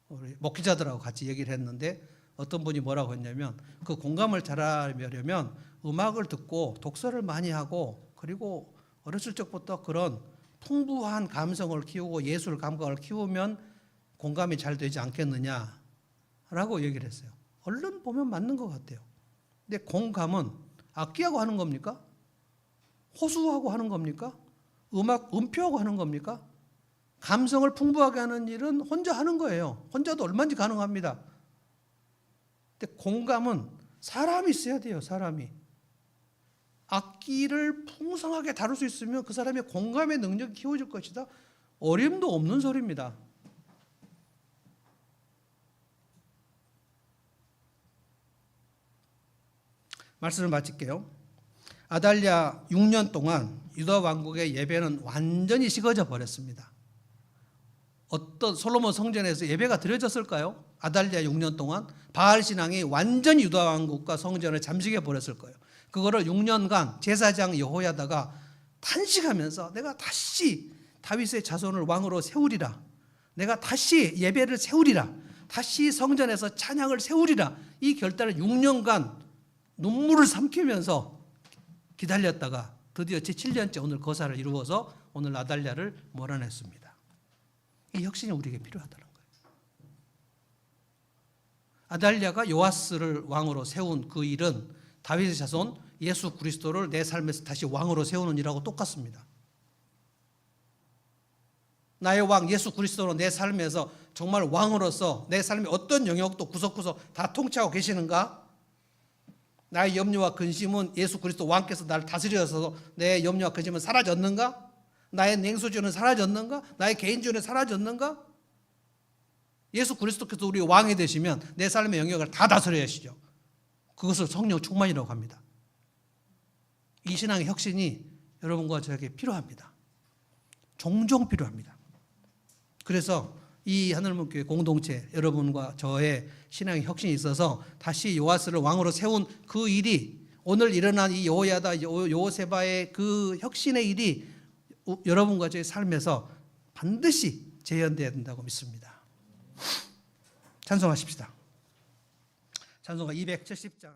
우리 목회자들하고 같이 얘기를 했는데 어떤 분이 뭐라고 했냐면 그 공감을 잘하려면 음악을 듣고 독서를 많이 하고 그리고 어렸을 적부터 그런 풍부한 감성을 키우고 예술 감각을 키우면 공감이 잘 되지 않겠느냐라고 얘기를 했어요. 얼른 보면 맞는 것 같아요. 근데 공감은 악기하고 하는 겁니까? 호수하고 하는 겁니까? 음악 음표하고 하는 겁니까? 감성을 풍부하게 하는 일은 혼자 하는 거예요. 혼자도 얼마든지 가능합니다. 근데 공감은 사람이 있어야 돼요. 사람이. 악기를 풍성하게 다룰 수 있으면 그 사람의 공감의 능력이 키워질 것이다. 어림도 없는 소리입니다. 말씀을 마칠게요. 아달랴 6년 동안 유다 왕국의 예배는 완전히 식어져 버렸습니다. 어떤 솔로몬 성전에서 예배가 드려졌을까요? 아달랴 6년 동안 바알 신앙이 완전히 유다 왕국과 성전을 잠식해 버렸을 거예요. 그거를 6년간 제사장 여호야다가 탄식하면서 내가 다시 다윗의 자손을 왕으로 세우리라. 내가 다시 예배를 세우리라. 다시 성전에서 찬양을 세우리라. 이 결단을 6년간 눈물을 삼키면서 기다렸다가 드디어 제7년째 오늘 거사를 이루어서 오늘 아달랴를 몰아냈습니다. 이 혁신이 우리에게 필요하다는 거예요. 아달랴가 요아스를 왕으로 세운 그 일은 다윗의 자손 예수 그리스도를 내 삶에서 다시 왕으로 세우는 일하고 똑같습니다. 나의 왕 예수 그리스도로 내 삶에서 정말 왕으로서 내 삶의 어떤 영역도 구석구석 다 통치하고 계시는가? 나의 염려와 근심은 예수 그리스도 왕께서 나를 다스려서 내 염려와 근심은 사라졌는가? 나의 냉소주의는 사라졌는가? 나의 개인주의는 사라졌는가? 예수 그리스도께서 우리 왕이 되시면 내 삶의 영역을 다 다스려 하시죠. 그것을 성령 충만이라고 합니다. 이 신앙의 혁신이 여러분과 저에게 필요합니다. 종종 필요합니다. 그래서 이 하늘문교회 공동체 여러분과 저의 신앙의 혁신이 있어서 다시 요아스를 왕으로 세운 그 일이 오늘 일어난 이 여호야다 여호세바의 그 혁신의 일이 여러분과 저의 삶에서 반드시 재현되어야 된다고 믿습니다. 찬송하십시다. 찬송가 270장